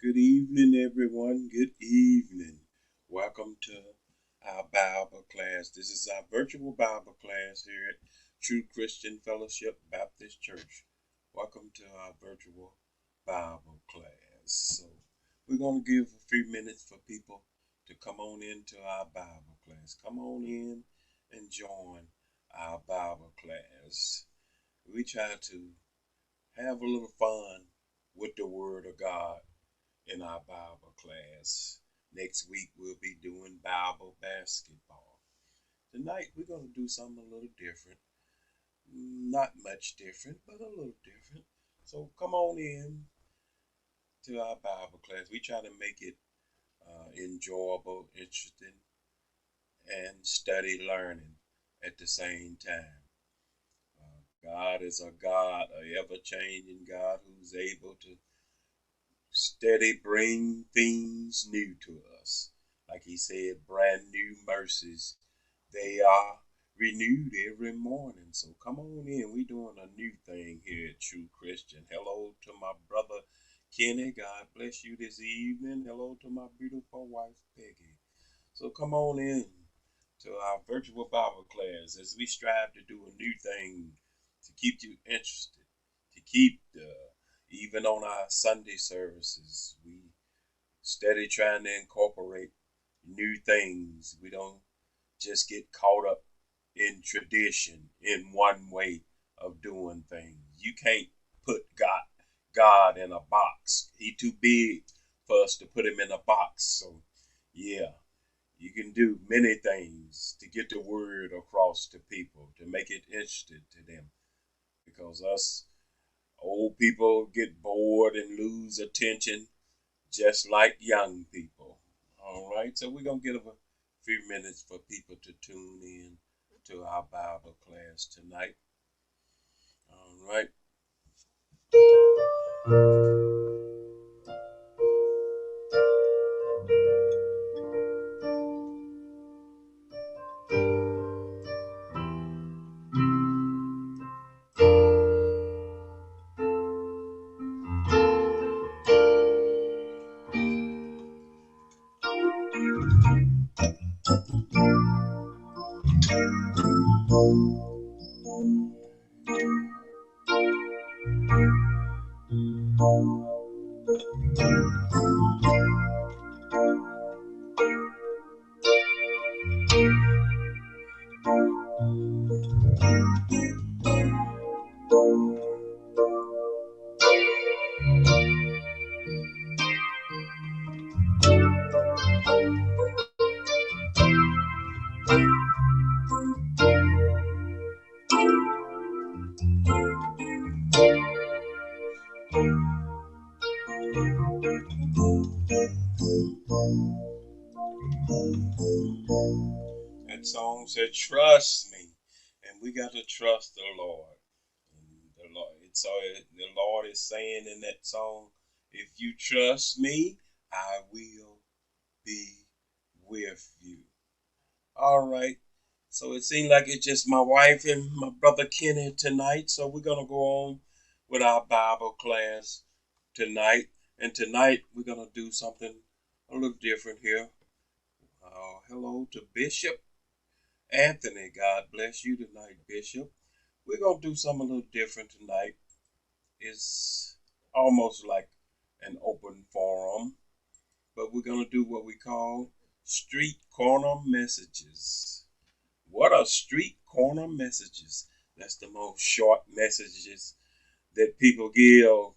Good evening, everyone. Good evening. Welcome to our Bible class. This is our virtual Bible class here at True Christian Fellowship Baptist Church. Welcome to our virtual Bible class. So, we're going to give a few minutes for people to come on into our Bible class. Come on in and join our Bible class. We try to have a little fun with the Word of God in our Bible class. Next week, we'll be doing Bible basketball. Tonight, we're going to do something a little different. Not much different, but a little different. So come on in to our Bible class. We try to make it enjoyable, interesting, and study learning at the same time. God is a God, a ever-changing God who's able to steady bring things new to us. Like he said, brand new mercies. They are renewed every morning. So come on in. We're doing a new thing here at True Christian. Hello to my brother Kenny. God bless you this evening. Hello to my beautiful wife Peggy. So come on in to our virtual Bible class as we strive to do a new thing to keep you interested, to keep even on our Sunday services, we steady trying to incorporate new things. We don't just get caught up in tradition, in one way of doing things. You can't put God in a box. He too big for us to put him in a box. So yeah, you can do many things to get the word across to people, to make it interesting to them. Because us old people get bored and lose attention just like young people. All right, so we're going to give a few minutes for people to tune in to our Bible class tonight. All right. That song said, "Trust me," and we got to trust the Lord. And the Lord, the Lord is saying in that song, "If you trust me, I will be with you." All right. So it seems like it's just my wife and my brother Kenny tonight. So we're gonna go on with our Bible class tonight. And tonight we're gonna do something a little different here. Hello to Bishop Anthony. God bless you tonight, Bishop. We're gonna do something a little different tonight. It's almost like an open forum, but we're gonna do what we call street corner messages. What are street corner messages? That's the most short messages that people give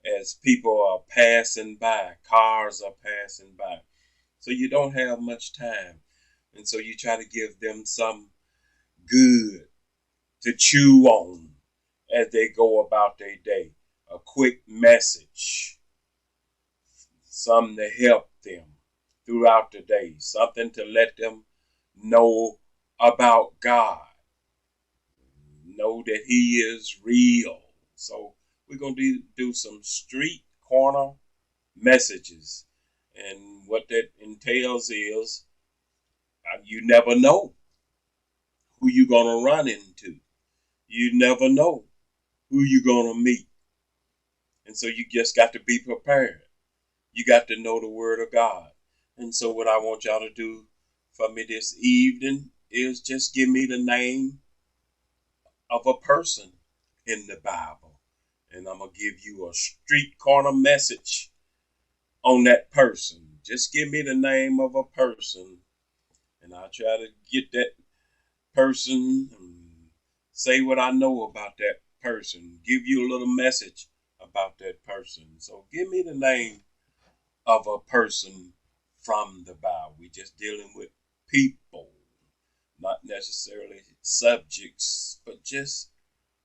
as people are passing by, cars are passing by. So you don't have much time. And so you try to give them some good to chew on as they go about their day. A quick message, something to help them throughout the day, something to let them know about God, know that he is real. So we're going to do some street corner messages. And what that entails is you never know who you're going to run into. You never know who you're going to meet. And so you just got to be prepared. you got to know the word of God. And so what I want y'all to do for me this evening is just give me the name of a person in the Bible. And I'm going to give you a street corner message on that person. Just give me the name of a person, and I'll try to get that person and say what I know about that person, give you a little message about that person. So give me the name of a person from the Bible. We just dealing with people, not necessarily subjects, but just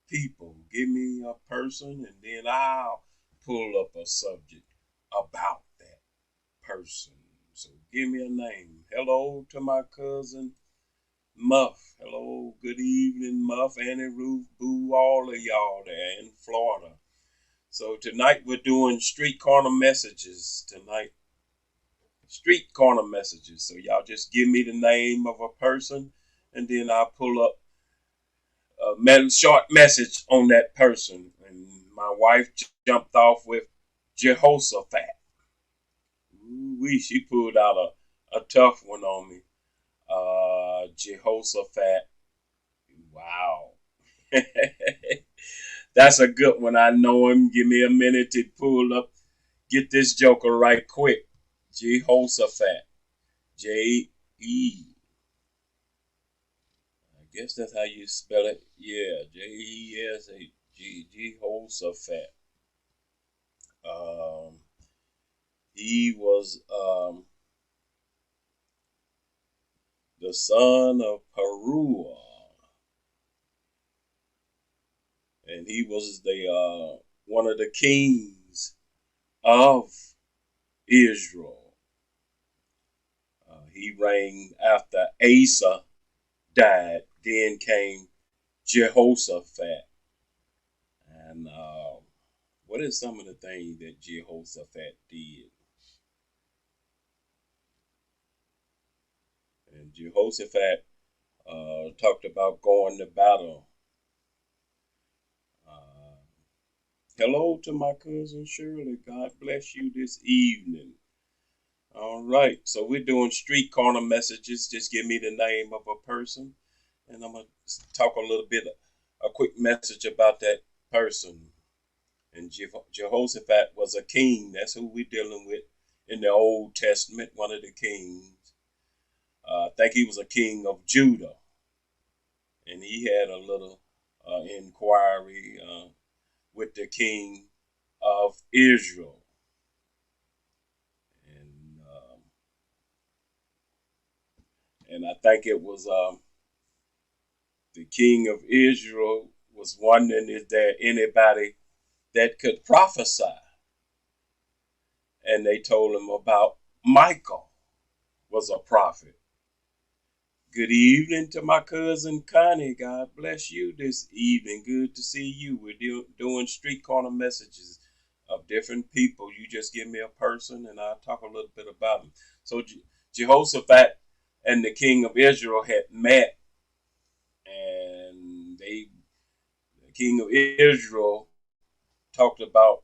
people. Give me a person, and then I'll pull up a subject about that person. So give me a name. Hello to my cousin Muff. Hello, good evening, Muff, Annie, Ruth, Boo, all of y'all there in Florida. So tonight we're doing street corner messages tonight. Street corner messages. So y'all just give me the name of a person, and then I'll pull up a short message on that person. And my wife jumped off with Jehoshaphat. She pulled out a tough one on me. Jehoshaphat. Wow. That's a good one. I know him. Give me a minute to pull up. Get this joker right quick. Jehoshaphat. J-E. I guess that's how you spell it. Yeah. J-E-S-H-G. Jehoshaphat. He was the son of Peruah, and he was the one of the kings of Israel. He reigned after Asa died. Then came Jehoshaphat. And what is some of the things that Jehoshaphat did? And Jehoshaphat talked about going to battle. Hello to my cousin Shirley. God bless you this evening. All right. So we're doing street corner messages. Just give me the name of a person. And I'm going to talk a little bit, a quick message about that person. And Jehoshaphat was a king. That's who we're dealing with in the Old Testament, one of the kings. I think he was a king of Judah, and he had a little inquiry with the king of Israel. And I think it was the king of Israel was wondering, is there anybody that could prophesy? And they told him about Michael was a prophet. Good evening to my cousin Connie. God bless you this evening. Good to see you. We're doing street corner messages of different people. You just give me a person and I'll talk a little bit about them. So Jehoshaphat and the king of Israel had met, and the king of Israel talked about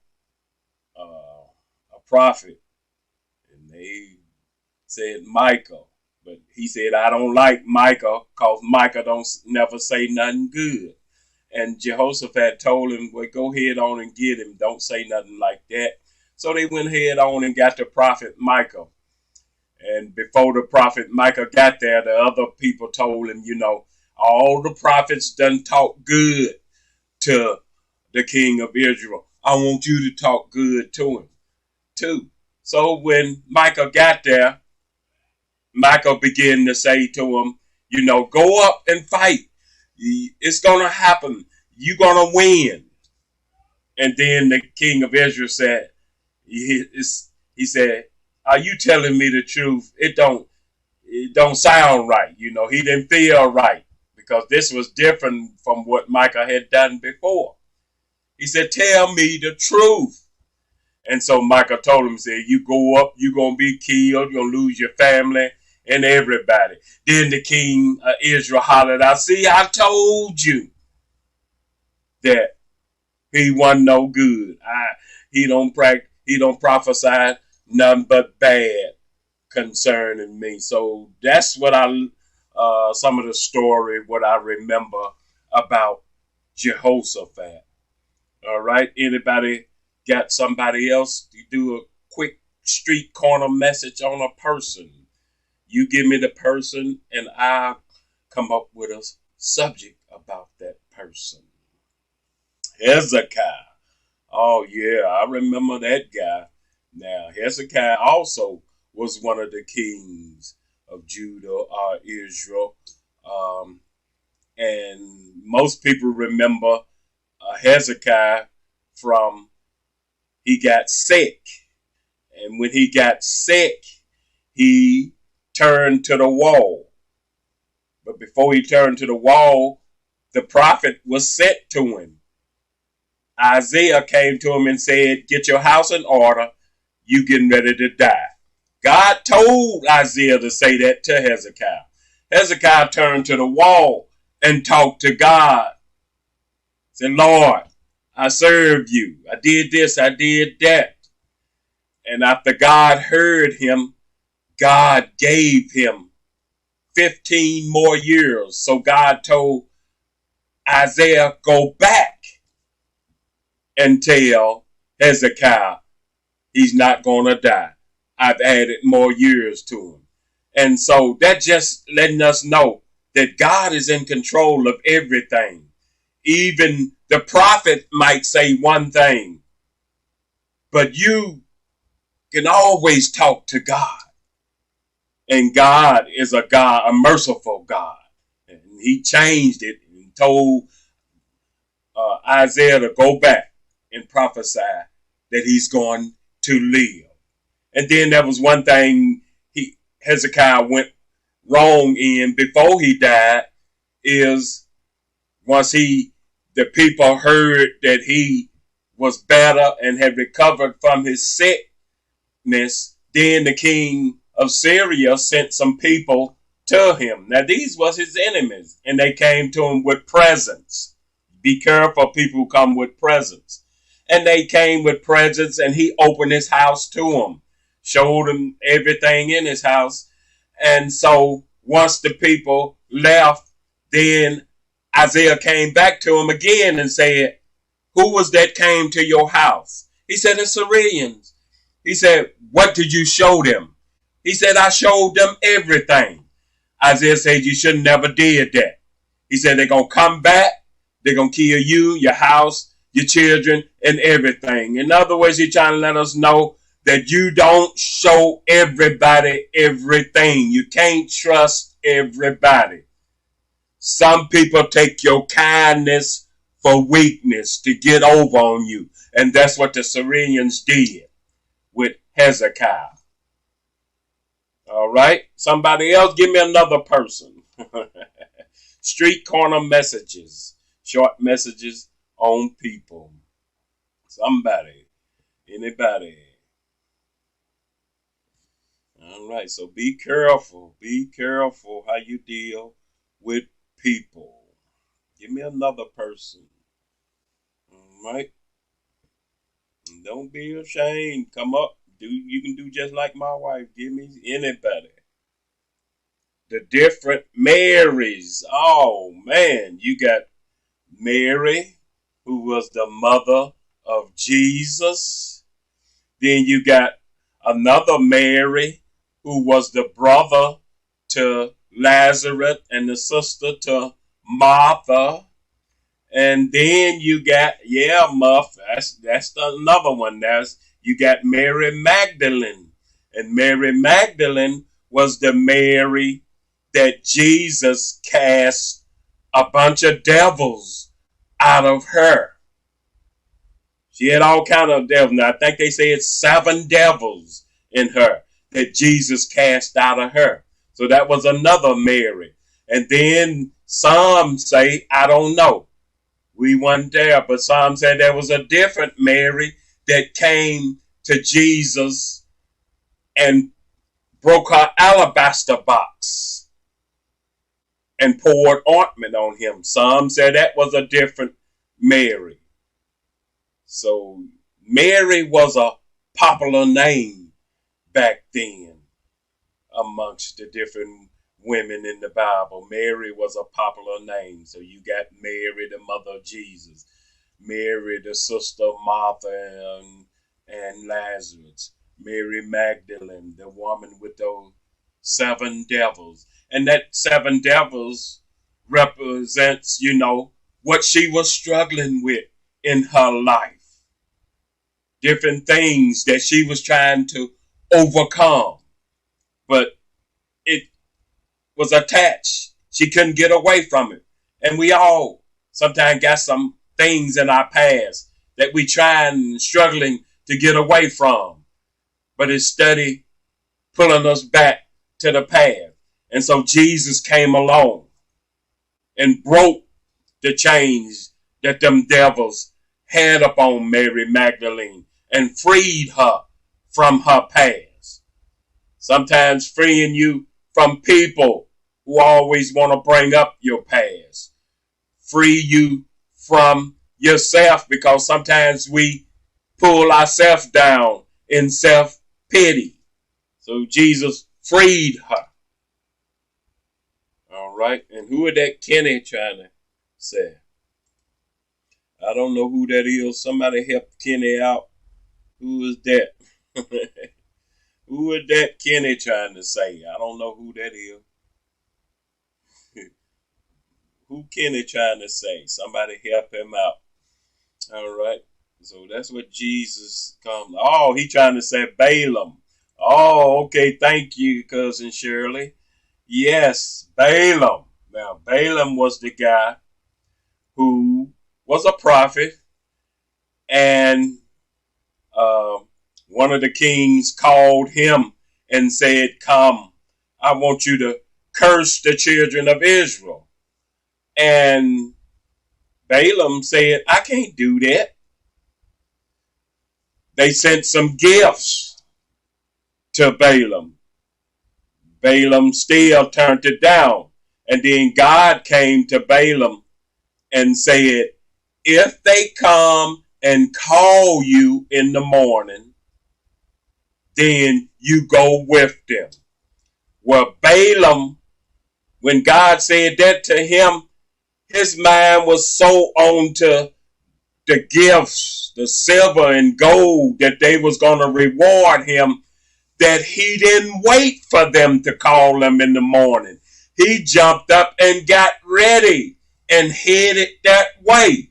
a prophet, and they said Michael. But he said, I don't like Micah because Micah don't never say nothing good. And Jehoshaphat told him, well, go ahead on and get him. Don't say nothing like that. So they went ahead on and got the prophet Micah. And before the prophet Micah got there, the other people told him, all the prophets done talk good to the king of Israel. I want you to talk good to him too. So when Micah got there, Michael began to say to him, go up and fight. It's going to happen. You're going to win. And then the king of Israel said, he said, are you telling me the truth? It don't sound right. He didn't feel right because this was different from what Michael had done before. He said, tell me the truth. And so Michael told him, said, you go up, you're going to be killed. You're going to lose your family and everybody. Then the king of Israel hollered out, see, I told you that he wasn't no good. He don't prophesy none but bad concerning me. So that's what some of the story, what I remember about Jehoshaphat. All right. Anybody got somebody else? You do a quick street corner message on a person. You give me the person and I'll come up with a subject about that person. Hezekiah. Oh, yeah, I remember that guy. Now, Hezekiah also was one of the kings of Judah or Israel. And most people remember Hezekiah from he got sick. And when he got sick, he turned to the wall. But before he turned to the wall, the prophet was sent to him. Isaiah came to him and said, get your house in order. You getting ready to die. God told Isaiah to say that to Hezekiah. Hezekiah turned to the wall and talked to God. Said, Lord, I served you. I did this, I did that. And after God heard him, God gave him 15 more years. So God told Isaiah, go back and tell Hezekiah he's not going to die. I've added more years to him. And so that just letting us know that God is in control of everything. Even the prophet might say one thing, but you can always talk to God. And God is a God, a merciful God. And he changed it and told Isaiah to go back and prophesy that he's going to live. And then there was one thing Hezekiah went wrong in before he died is once the people heard that he was better and had recovered from his sickness, then the king of Syria sent some people to him. Now these was his enemies, and they came to him with presents. Be careful, people who come with presents. And they came with presents, and he opened his house to them, showed them everything in his house. And so once the people left, then Isaiah came back to him again and said, who was that came to your house? He said, the Syrians. He said, what did you show them? He said, I showed them everything. Isaiah said, you should never did that. He said, they're going to come back. They're going to kill you, your house, your children, and everything. In other words, he's trying to let us know that you don't show everybody everything. You can't trust everybody. Some people take your kindness for weakness to get over on you. And that's what the Syrians did with Hezekiah. All right. Somebody else, give me another person. Street corner messages. Short messages on people. Somebody. Anybody. All right. So be careful. Be careful how you deal with people. Give me another person. All right. And don't be ashamed. Come up. You can do just like my wife. Give me anybody. The different Marys. Oh, man. You got Mary, who was the mother of Jesus. Then you got another Mary, who was the brother to Lazarus and the sister to Martha. And then you got, Muff, that's another one. You got Mary Magdalene. And Mary Magdalene was the Mary that Jesus cast a bunch of devils out of her. She had all kind of devils. Now, I think they say it's 7 devils in her that Jesus cast out of her. So that was another Mary. And then some say, I don't know. We weren't there, but some said there was a different Mary that came to Jesus and broke her alabaster box and poured ointment on him. Some said that was a different Mary. So Mary was a popular name back then amongst the different women in the Bible. Mary was a popular name. So you got Mary, the mother of Jesus, Mary, the sister of Martha and Lazarus, Mary Magdalene, the woman with those 7 devils. And that 7 devils represents, what she was struggling with in her life. Different things that she was trying to overcome. But it was attached. She couldn't get away from it. And we all sometimes got some things in our past that we trying struggling to get away from. But it's steady pulling us back to the path. And so Jesus came along and broke the chains that them devils had upon Mary Magdalene and freed her from her past. Sometimes freeing you from people who always want to bring up your past. Free you from yourself, because sometimes we pull ourselves down in self-pity. So Jesus freed her. All right. And who is that Kenny trying to say? I don't know who that is. Somebody help Kenny out. Who is that? Who is that Kenny trying to say? I don't know who that is. Who Kenny trying to say? Somebody help him out. All right. So that's what Jesus comes. Oh, he trying to say Balaam. Oh, okay. Thank you, Cousin Shirley. Yes, Balaam. Now, Balaam was the guy who was a prophet, and one of the kings called him and said, "Come, I want you to curse the children of Israel." And Balaam said, "I can't do that." They sent some gifts to Balaam. Balaam still turned it down. And then God came to Balaam and said, if they come and call you in the morning, then you go with them. Well, Balaam, when God said that to him, his mind was so on to the gifts, the silver and gold that they was going to reward him, that he didn't wait for them to call him in the morning. He jumped up and got ready and headed that way.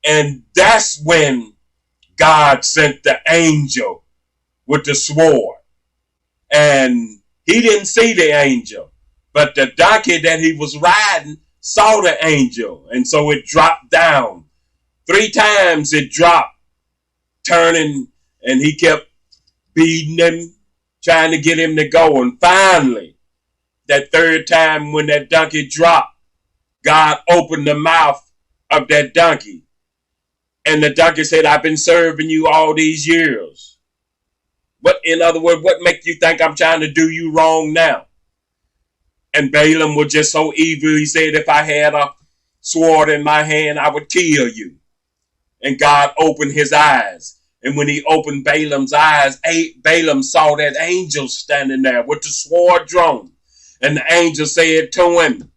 And that's when God sent the angel with the sword. And he didn't see the angel, but the donkey that he was riding saw the angel. And so it dropped down. 3 times it dropped, turning, and he kept beating him, trying to get him to go. And finally, that 3rd time when that donkey dropped, God opened the mouth of that donkey. And the donkey said, I've been serving you all these years. What, in other words, what makes you think I'm trying to do you wrong now? And Balaam was just so evil. He said, if I had a sword in my hand, I would kill you. And God opened his eyes. And when he opened Balaam's eyes, Balaam saw that angel standing there with the sword drawn. And the angel said to him,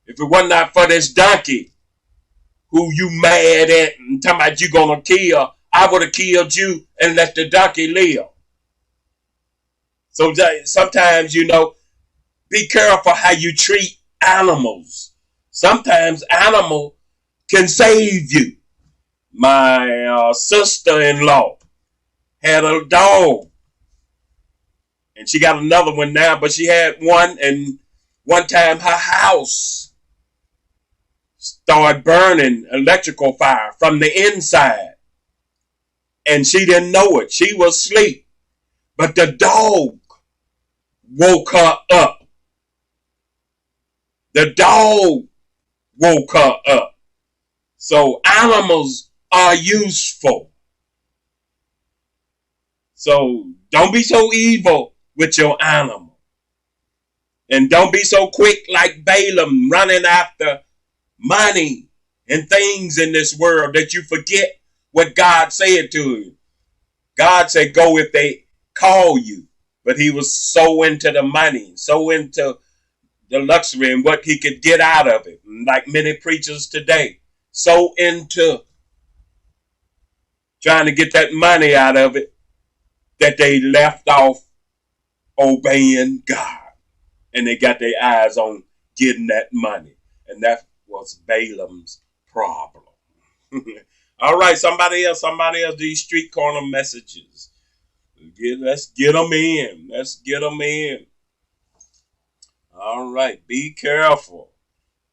if it was not for this donkey who you mad at and talking about you going to kill, I would have killed you and let the donkey live. So sometimes, be careful how you treat animals. Sometimes animal can save you. My sister-in-law had a dog. And she got another one now, but she had one. And one time her house started burning, electrical fire from the inside. And she didn't know it. She was asleep. But the dog woke her up. The dog woke her up. So animals are useful. So don't be so evil with your animal. And don't be so quick like Balaam running after money and things in this world that you forget what God said to you. God said, go if they call you. But he was so into the money, so into the luxury and what he could get out of it. Like many preachers today, so into trying to get that money out of it that they left off obeying God. And they got their eyes on getting that money. And that was Balaam's problem. All right, somebody else, these street corner messages. Let's get them in. Let's get them in. All right, be careful.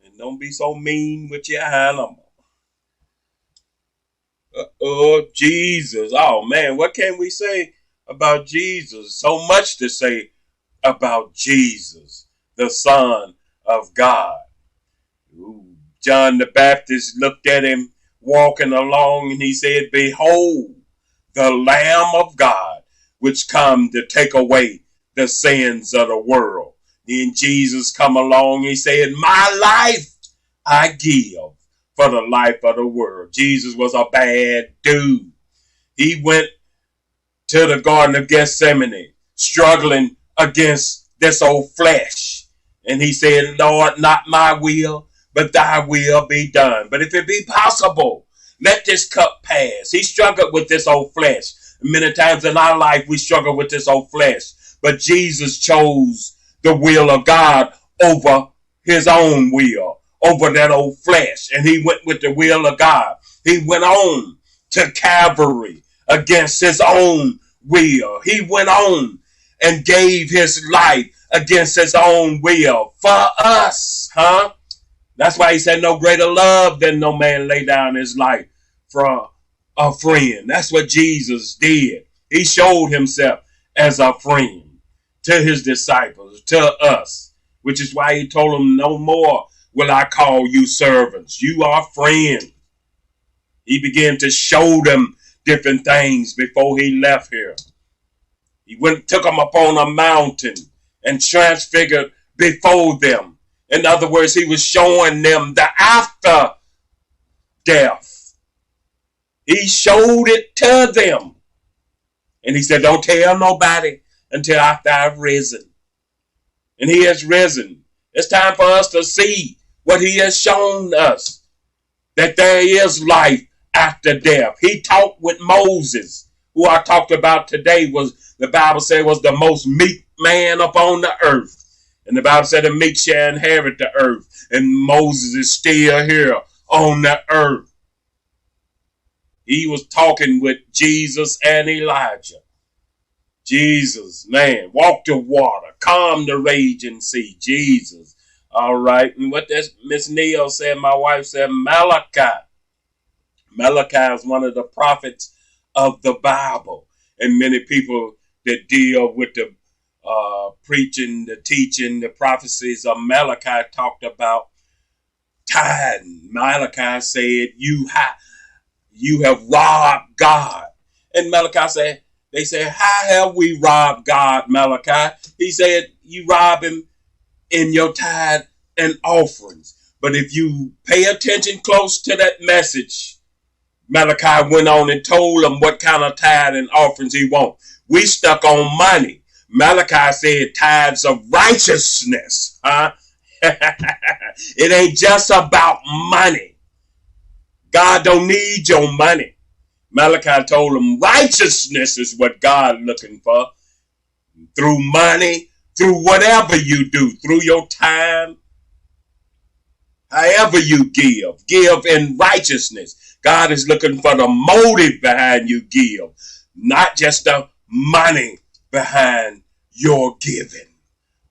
And don't be so mean with your animal. Jesus. Oh, man, what can we say about Jesus? So much to say about Jesus, the Son of God. Ooh, John the Baptist looked at him walking along and he said, behold, the Lamb of God, which come to take away the sins of the world. Then Jesus come along, he said, my life I give for the life of the world. Jesus was a bad dude. He went to the Garden of Gethsemane, struggling against this old flesh. And he said, Lord, not my will, but thy will be done. But if it be possible, let this cup pass. He struggled with this old flesh. Many times in our life, we struggle with this old flesh. But Jesus chose the will of God over his own will, over that old flesh. And he went with the will of God. He went on to Calvary against his own will. He went on and gave his life against his own will for us, huh? That's why he said no greater love than no man lay down his life for a friend. That's what Jesus did. He showed himself as a friend to his disciples, to us, which is why he told them, no more will I call you servants. You are friends. He began to show them different things before he left here. He took them up on a mountain and transfigured before them. In other words, he was showing them the after death. He showed it to them. And he said, don't tell nobody until after I've risen. And he has risen. It's time for us to see what he has shown us, that there is life after death. He talked with Moses, who I talked about today, was the Bible said was the most meek man upon the earth. And the Bible said the meek shall inherit the earth. And Moses is still here on the earth. He was talking with Jesus and Elijah. Jesus, man, walked the water, calmed the raging sea. Jesus. All right. And what that Miss Neal said, my wife said, Malachi. Malachi is one of the prophets of the Bible. And many people that deal with the preaching, the teaching, the prophecies of Malachi talked about tithing. Malachi said, you have robbed God. And Malachi said, they said, how have we robbed God, Malachi? He said, you rob him in your tithe and offerings. But if you pay attention close to that message, Malachi went on and told them what kind of tithe and offerings he wants. We stuck on money. Malachi said tithes of righteousness. Huh? It ain't just about money. God don't need your money. Malachi told him righteousness is what God looking for. Through money, through whatever you do, through your time, however you give in righteousness. God is looking for the motive behind you give, not just the money behind your giving.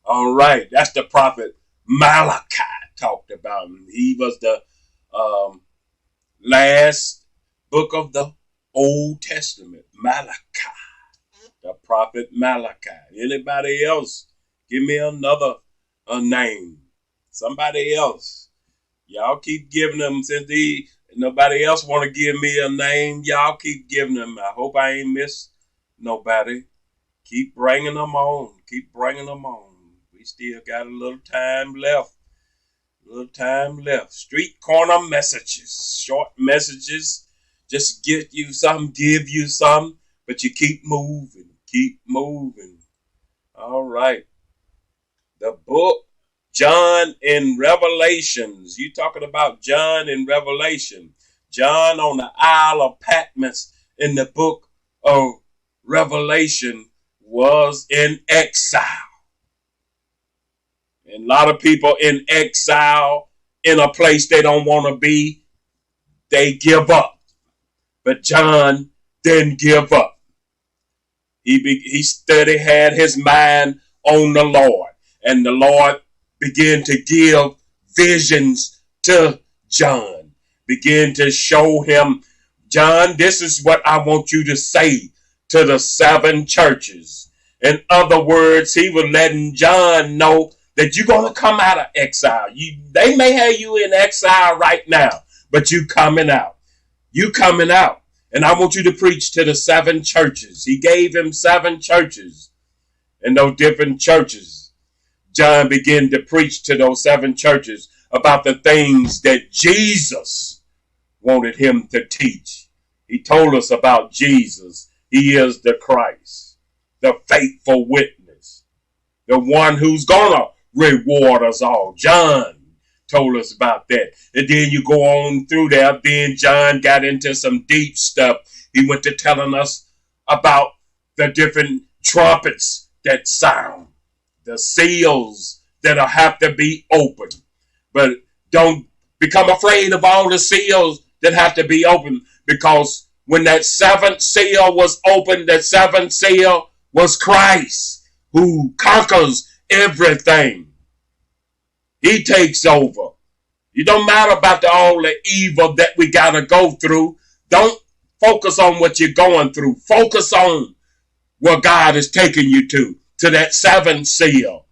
All right, that's the prophet Malachi talked about. He was the last book of the Old Testament, Malachi, the prophet Malachi. Anybody else? Give me another name. Somebody else. Y'all keep giving them since nobody else want to give me a name. Y'all keep giving them. I hope I ain't missed nobody. Keep bringing them on. Keep bringing them on. We still got a little time left. Street corner messages. Short messages. Just get you some, give you some. But you keep moving. Keep moving. All right. The book John in Revelations. You talking about John in Revelation. John on the Isle of Patmos in the book of Revelation was in exile. And a lot of people in exile in a place they don't want to be, they give up. But John didn't give up. He had his mind on the Lord. And the Lord began to give visions to John. Began to show him, John, this is what I want you to say to the 7 churches. In other words, he was letting John know that you're going to come out of exile. They may have you in exile right now, but you coming out. You coming out. And I want you to preach to the 7 churches. He gave him 7 churches. And those different churches, John began to preach to those 7 churches about the things that Jesus wanted him to teach. He told us about Jesus. He is the Christ, the faithful witness, the one who's going to reward us all. John told us about that. And then you go on through there. Then John got into some deep stuff. He went to telling us about the different trumpets that sound, the seals that'll have to be opened. But don't become afraid of all the seals that have to be opened, because when that 7th seal was opened, that 7th seal was Christ, who conquers everything. He takes over. It don't matter about all the evil that we got to go through. Don't focus on what you're going through. Focus on where God is taking you to that 7th seal,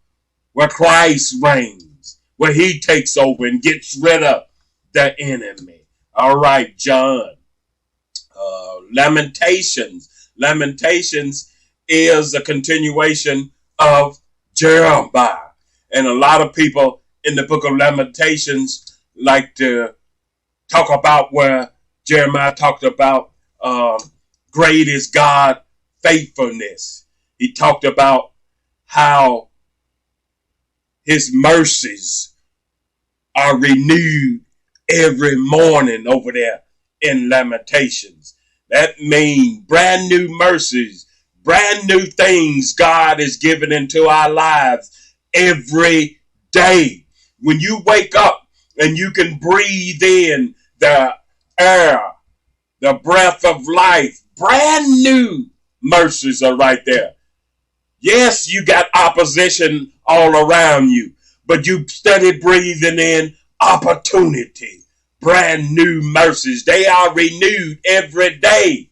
where Christ reigns, where he takes over and gets rid of the enemy. All right, John. Lamentations. Lamentations is a continuation of Jeremiah. And a lot of people in the book of Lamentations like to talk about where Jeremiah talked about great is God's faithfulness. He talked about how his mercies are renewed every morning over there in Lamentations. That means brand new mercies, brand new things God is giving into our lives every day. When you wake up and you can breathe in the air, the breath of life, brand new mercies are right there. Yes, you got opposition all around you, but you steady breathing in opportunity, brand new mercies. They are renewed every day.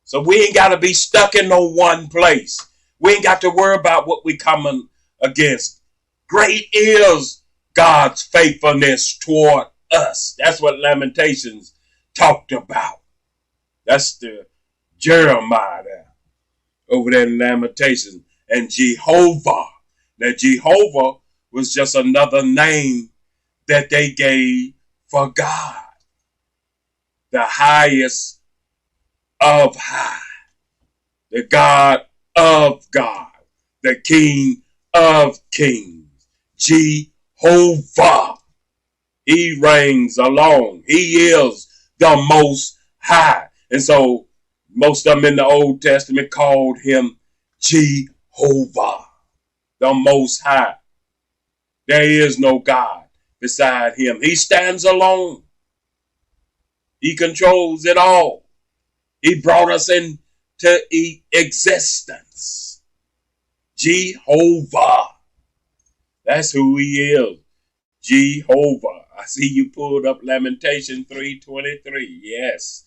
So we ain't got to be stuck in no one place. We ain't got to worry about what we coming against. Great is God's faithfulness toward us. That's what Lamentations talked about. That's the Jeremiah there, over there in Lamentations. And Jehovah. Now Jehovah was just another name that they gave for God, the highest of high, the God of God, the King of kings, Jehovah. He reigns alone. He is the Most High. And so most of them in the Old Testament called him Jehovah, the Most High. There is no God beside him. He stands alone. He controls it all. He brought us into existence. Jehovah. That's who he is. Jehovah. I see you pulled up Lamentation 3:23. Yes.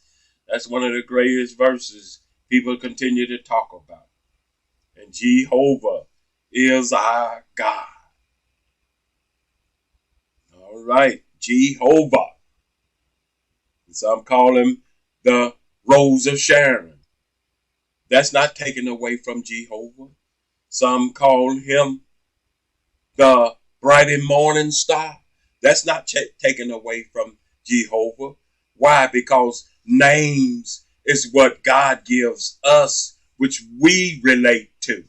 That's one of the greatest verses people continue to talk about. And Jehovah is our God. All right. Jehovah. Some call him the Rose of Sharon. That's not taken away from Jehovah. Some call him the bright and morning star. That's not taken away from Jehovah. Why? Because names is what God gives us, which we relate to.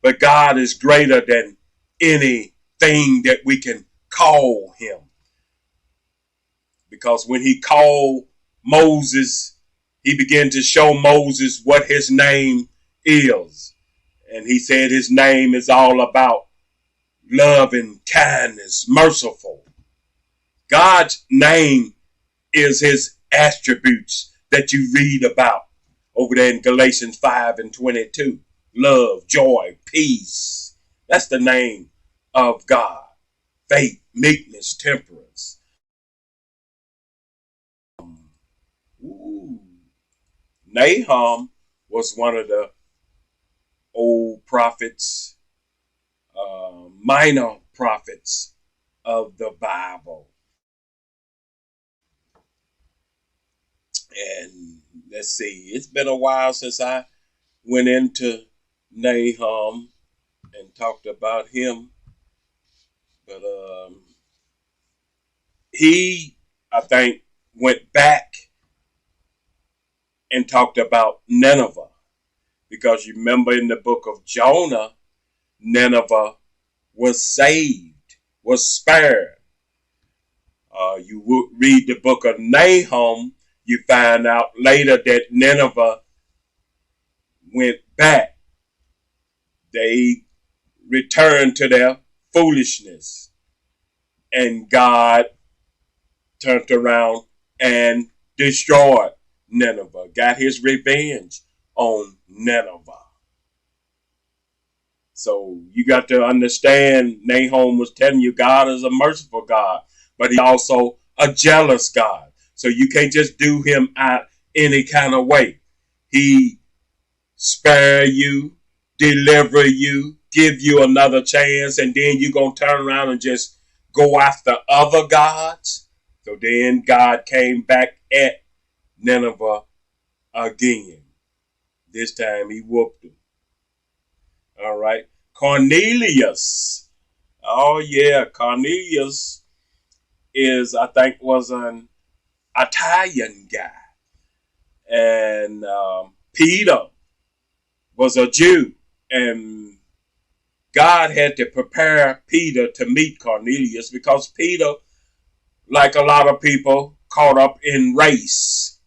But God is greater than anything that we can call him. Because when he called Moses, he began to show Moses what his name is. And he said his name is all about love and kindness, merciful. God's name is his attributes that you read about over there in Galatians 5:22. Love, joy, peace. That's the name of God. Faith, meekness, temperance. Nahum was one of the old prophets, minor prophets of the Bible. And let's see, it's been a while since I went into Nahum and talked about him. But he, I think, went back and talked about Nineveh. Because you remember in the book of Jonah, Nineveh was saved, was spared. You read the book of Nahum, you find out later that Nineveh went back. They returned to their foolishness. And God turned around and destroyed Nineveh, got his revenge on Nineveh. So you got to understand, Nahum was telling you God is a merciful God, but he's also a jealous God. So you can't just do him out any kind of way. He spare you, deliver you, give you another chance, and then you're going to turn around and just go after other gods. So then God came back at Nineveh again. This time he whooped him. All right. Cornelius. Oh, yeah. Cornelius I think, was an Italian guy. And Peter was a Jew. And God had to prepare Peter to meet Cornelius because Peter, like a lot of people, caught up in race,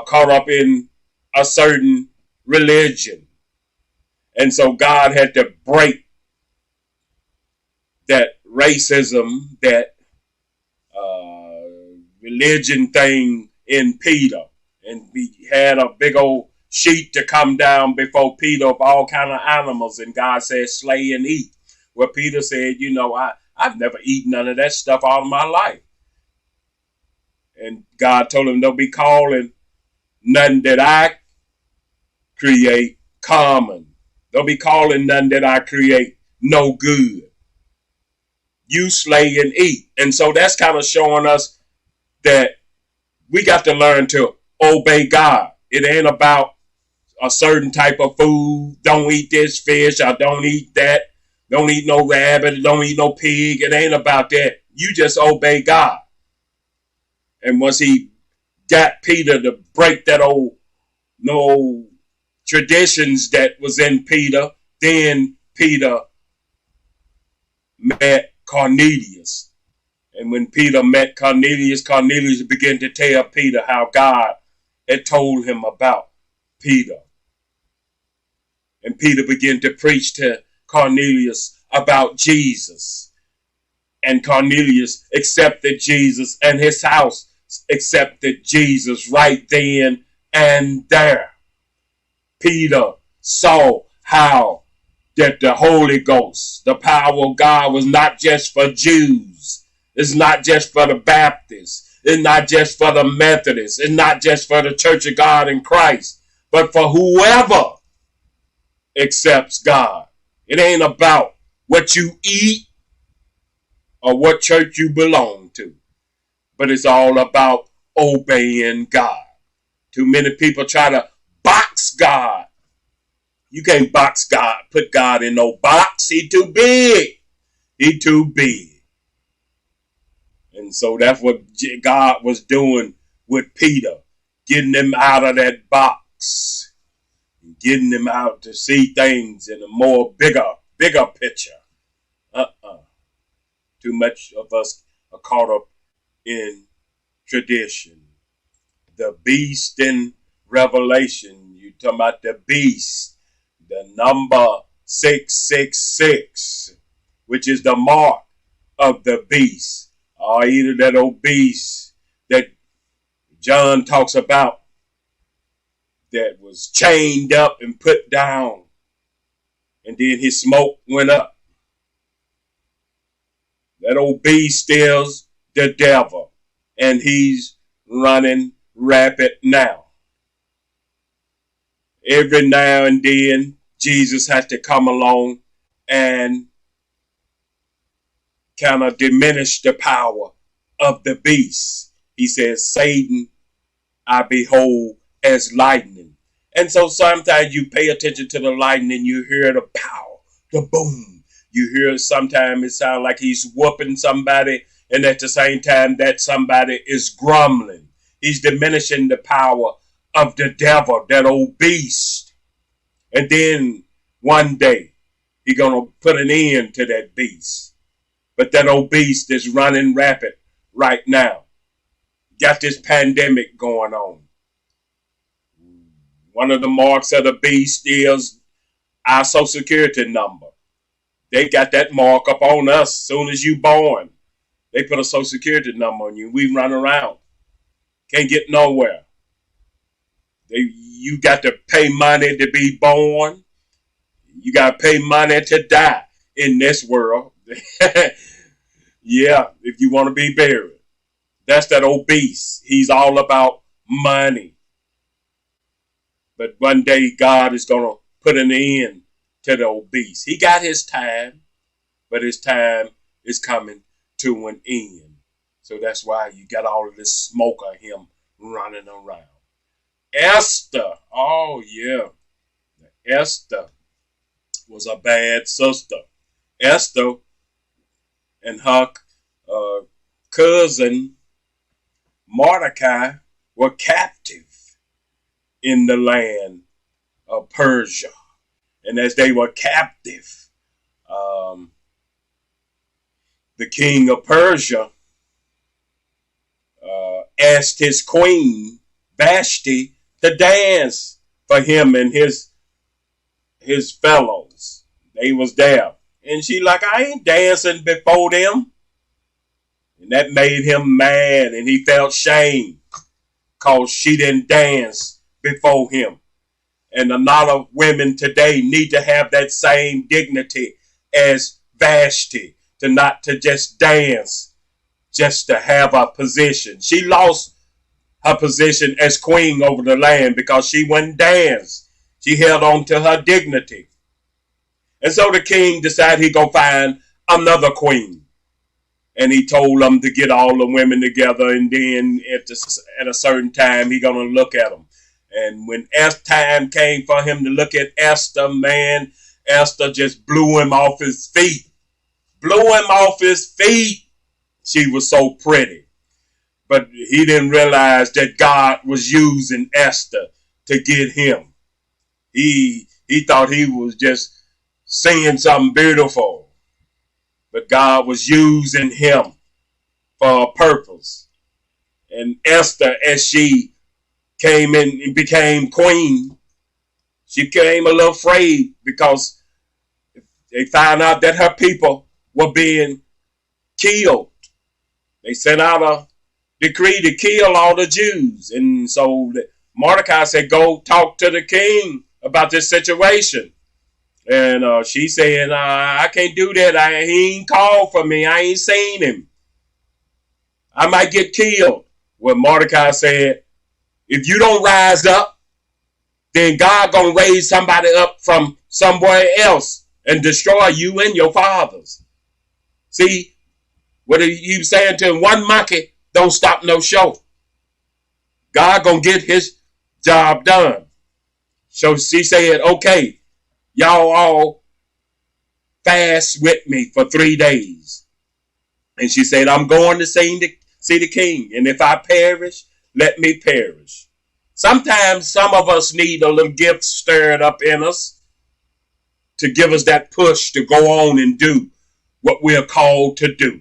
caught up in a certain religion. And so God had to break that racism, that religion thing in Peter. And we had a big old sheet to come down before Peter of all kind of animals. And God said, slay and eat. Well, Peter said, I've never eaten none of that stuff all of my life. And God told him, don't be calling nothing that I create common. Don't be calling nothing that I create no good. You slay and eat. And so that's kind of showing us that we got to learn to obey God. It ain't about a certain type of food. Don't eat this fish. I don't eat that. Don't eat no rabbit. Don't eat no pig. It ain't about that. You just obey God. And once he got Peter to break that old traditions that was in Peter, then Peter met Cornelius. And when Peter met Cornelius, Cornelius began to tell Peter how God had told him about Peter. And Peter began to preach to Cornelius about Jesus. And Cornelius accepted Jesus, and his house accepted Jesus right then and there. Peter saw how that the Holy Ghost, the power of God, was not just for Jews. It's not just for the Baptists. It's not just for the Methodists. It's not just for the Church of God in Christ, but for whoever accepts God. It ain't about what you eat or what church you belong to, but it's all about obeying God. Too many people try to box God. You can't box God, put God in no box. He too big. He too big. And so that's what God was doing with Peter, getting him out of that box, getting them out to see things in a more bigger picture. Too much of us are caught up in tradition. The beast in Revelation, you talking about the beast, the number 666, which is the mark of the beast, or either that old beast that John talks about that was chained up and put down, and then his smoke went up. That old beast is the devil, and he's running rapid now. Every now and then, Jesus has to come along and kind of diminish the power of the beast. He says, Satan, I behold as lightning. And so sometimes you pay attention to the lightning, you hear the power, the boom. You hear sometimes it sounds like he's whooping somebody, and at the same time that somebody is grumbling. He's diminishing the power of the devil, that old beast. And then one day he's going to put an end to that beast. But that old beast is running rapid right now. Got this pandemic going on. One of the marks of the beast is our Social Security number. They got that mark up on us as soon as you born. They put a Social Security number on you. We run around. Can't get nowhere. You got to pay money to be born. You got to pay money to die in this world. Yeah, if you want to be buried. That's that old beast. He's all about money. But one day God is going to put an end to the old beast. He got his time, but his time is coming to an end. So that's why you got all of this smoke of him running around. Esther, oh yeah, Esther was a bad sister. Esther and her cousin Mordecai were captive in the land of Persia. And as they were captive, the king of Persia asked his queen, Vashti, to dance for him and his fellows. They was there. And she like, I ain't dancing before them. And that made him mad, and he felt shame because she didn't dance before him. And a lot of women today need to have that same dignity as Vashti, to just dance, just to have a position. She lost her position as queen over the land because she wouldn't dance. She held on to her dignity. And so the king decided he go find another queen. And he told them to get all the women together, and then at a certain time, he going to look at them. And when time came for him to look at Esther, man, Esther just blew him off his feet. Blew him off his feet. She was so pretty. But he didn't realize that God was using Esther to get him. He thought he was just saying something beautiful. But God was using him for a purpose. And Esther, as she came in and became queen, she came a little afraid because they found out that her people were being killed. They sent out a decree to kill all the Jews. And so Mordecai said, go talk to the king about this situation. And she said, I can't do that. He ain't called for me. I ain't seen him. I might get killed. Well, Mordecai said, if you don't rise up, then God gonna raise somebody up from somewhere else and destroy you and your fathers. See, what he was saying to him, one monkey don't stop no show. God gonna get his job done. So she said, okay, y'all all fast with me for 3 days. And she said, I'm going to see the king. And if I perish, let me perish. Sometimes some of us need a little gift stirred up in us to give us that push to go on and do what we're called to do.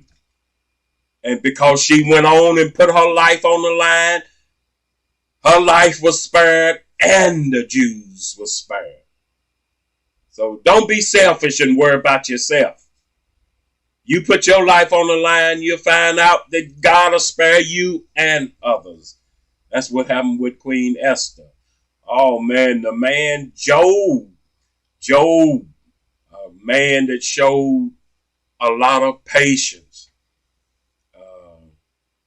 And because she went on and put her life on the line, her life was spared and the Jews were spared. So don't be selfish and worry about yourself. You put your life on the line, you'll find out that God will spare you and others. That's what happened with Queen Esther. Oh man, the man Job, a man that showed a lot of patience.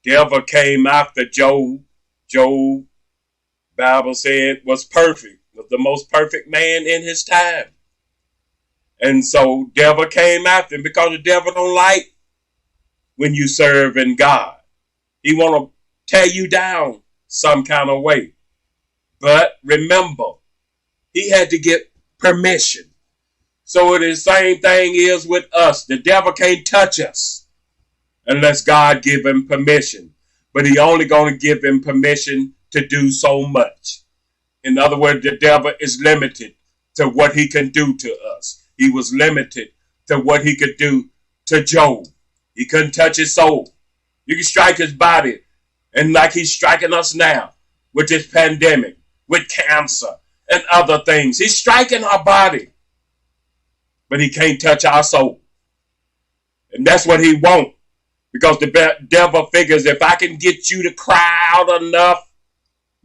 Devil came after Job. Job, Bible said, was perfect, was the most perfect man in his time. And so devil came after him because the devil don't like when you serve in God. He want to tear you down some kind of way. But remember, he had to get permission. So the same thing is with us. The devil can't touch us unless God give him permission. But he only going to give him permission to do so much. In other words, the devil is limited to what he can do to us. He was limited to what he could do to Job. He couldn't touch his soul. You can strike his body, and like he's striking us now with this pandemic, with cancer and other things. He's striking our body, but he can't touch our soul. And that's what he won't, because the devil figures if I can get you to cry out enough,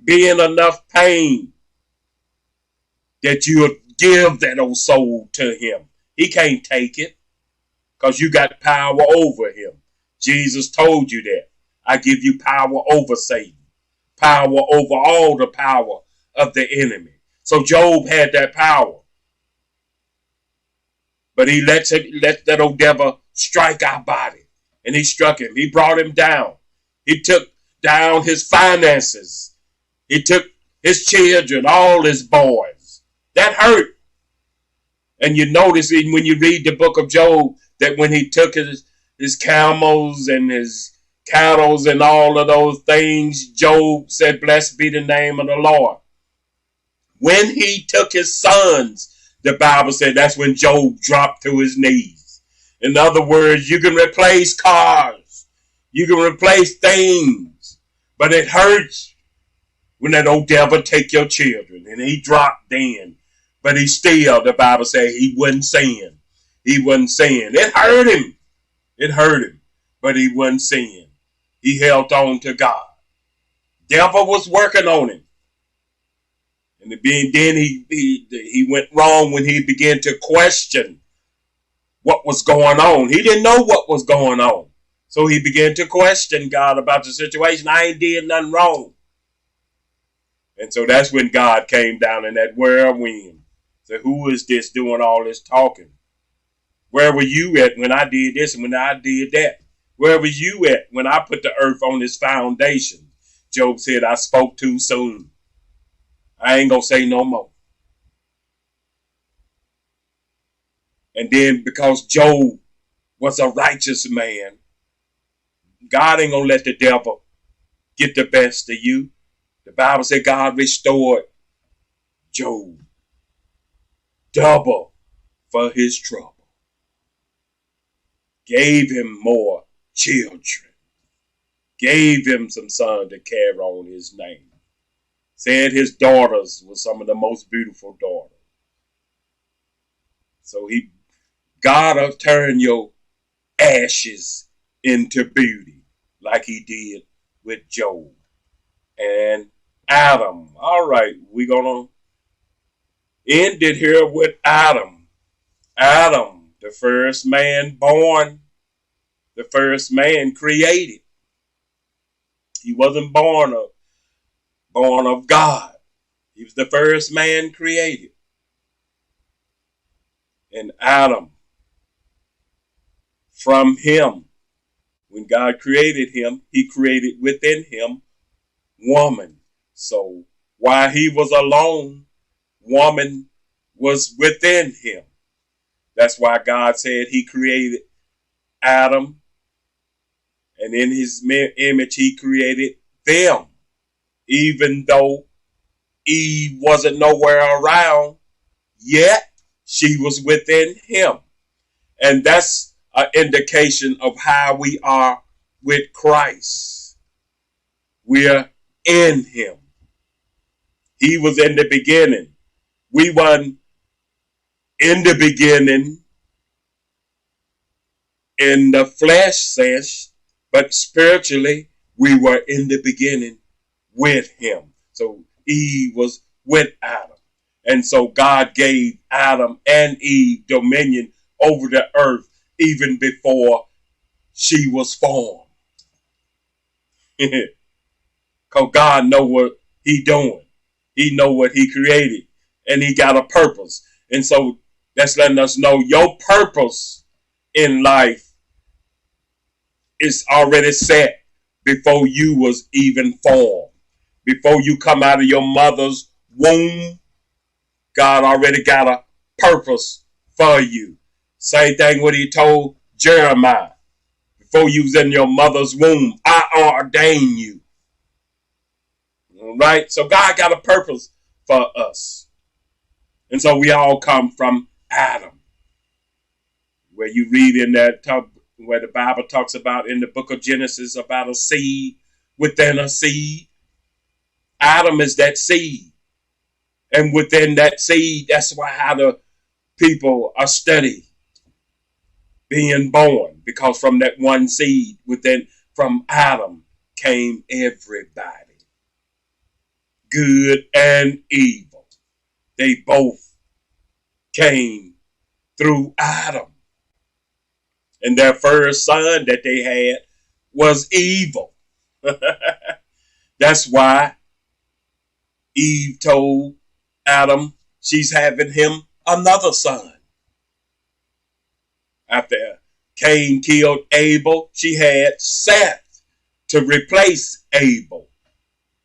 be in enough pain, that you'll give that old soul to him. He can't take it because you got power over him. Jesus told you that. I give you power over Satan, power over all the power of the enemy. So Job had that power. But he let that old devil strike our body. And he struck him. He brought him down. He took down his finances. He took his children, all his boys. That hurt. And you notice when you read the book of Job that when he took his camels and his cattle and all of those things, Job said, blessed be the name of the Lord. When he took his sons, the Bible said that's when Job dropped to his knees. In other words, you can replace cars. You can replace things. But it hurts when that old devil take your children. And he dropped then. But he still, the Bible says, he wasn't sin. He wasn't sin. It hurt him. It hurt him. But he wasn't sin. He held on to God. Devil was working on him. And then he went wrong when he began to question what was going on. He didn't know what was going on. So he began to question God about the situation. I ain't did nothing wrong. And so that's when God came down in that whirlwind. So who is this doing all this talking? Where were you at when I did this and when I did that? Where were you at when I put the earth on its foundation? Job said, I spoke too soon. I ain't going to say no more. And then because Job was a righteous man, God ain't going to let the devil get the best of you. The Bible said God restored Job double for his trouble. Gave him more children. Gave him some sons to carry on his name. Said his daughters were some of the most beautiful daughters. So God will turn your ashes into beauty like he did with Job and Adam. All right, we're going to end it here with Adam. Adam, the first man born, the first man created. He wasn't born of God. He was the first man created. And Adam, from him, when God created him, he created within him woman. So while he was alone, woman was within him. That's why God said he created Adam, and in his image he created them, even though Eve wasn't nowhere around, yet she was within him. And that's an indication of how we are with Christ. We're in him. He was in the beginning. We weren't in the beginning in the flesh sense, but spiritually, we were in the beginning with him. So Eve was with Adam. And so God gave Adam and Eve dominion over the earth even before she was formed. Because God know what he doing. He know what he created. And he got a purpose. And so that's letting us know your purpose in life is already set before you was even formed. Before you come out of your mother's womb, God already got a purpose for you. Same thing what he told Jeremiah. Before you was in your mother's womb, I ordained you. All right? So God got a purpose for us. And so we all come from Adam. Where you read in that where the Bible talks about in the book of Genesis about a seed within a seed. Adam is that seed. And within that seed, that's why how the people are studied being born. Because from that one seed within, from Adam came everybody. Good and evil. They both came through Adam. And their first son that they had was evil. That's why Eve told Adam she's having him another son. After Cain killed Abel, she had Seth to replace Abel.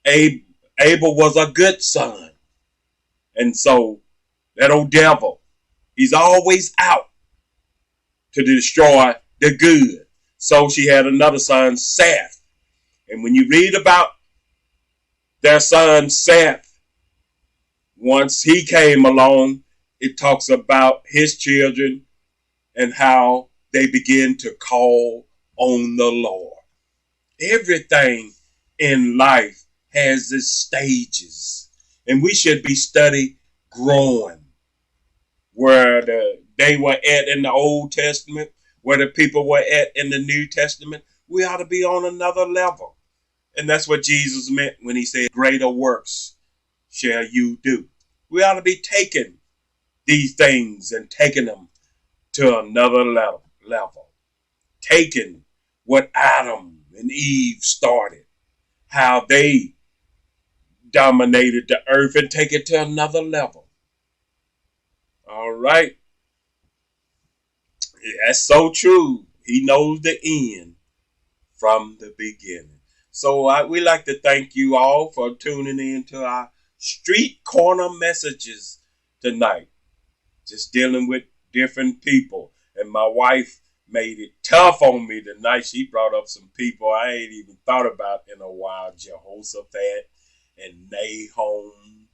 Abel was a good son. And so that old devil, he's always out to destroy the good. So she had another son, Seth. And when you read about their son, Seth, once he came along, it talks about his children and how they begin to call on the Lord. Everything in life has its stages. And we should be studying growing. Where they were at in the Old Testament, where the people were at in the New Testament, we ought to be on another level. And that's what Jesus meant when he said, greater works shall you do. We ought to be taking these things and taking them to another level. Taking what Adam and Eve started, how they dominated the earth, and take it to another level. All right. That's so true. He knows the end from the beginning. So we like to thank you all for tuning in to our street corner messages tonight. Just dealing with different people. And my wife made it tough on me tonight. She brought up some people I ain't even thought about in a while. Jehoshaphat and Nahum.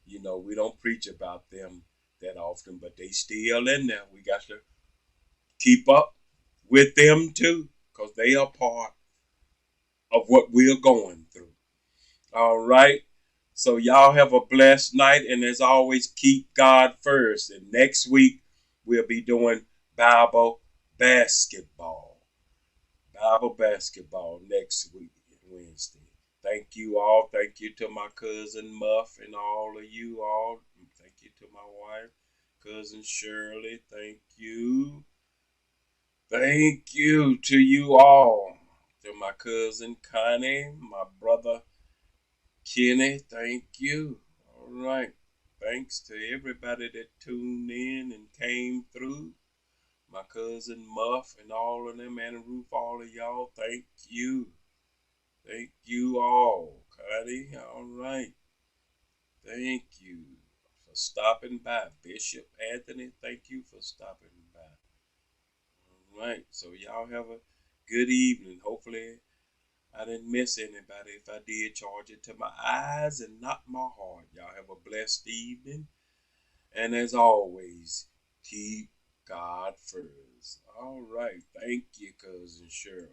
You know, we don't preach about them that often, but they still in there. We got to keep up with them too, because they are part of what we're going through. All right. So y'all have a blessed night. And as always, keep God first. And next week, we'll be doing Bible basketball. Bible basketball next week, Wednesday. Thank you all. Thank you to my cousin Muff and all of you all. Thank you to my wife, cousin Shirley. Thank you. Thank you to you all. To my cousin Connie, my brother Kenny, thank you. All right. Thanks to everybody that tuned in and came through. My cousin Muff and all of them, and Ruth, all of y'all, thank you. Thank you all, Connie. All right. Thank you for stopping by. Bishop Anthony, thank you for stopping by. All right. So y'all have a good evening. Hopefully I didn't miss anybody. If I did, charge it to my eyes and not my heart. Y'all have a blessed evening. And as always, keep God first. All right. Thank you, Cousin Shirley.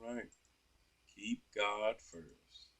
All right. Keep God first.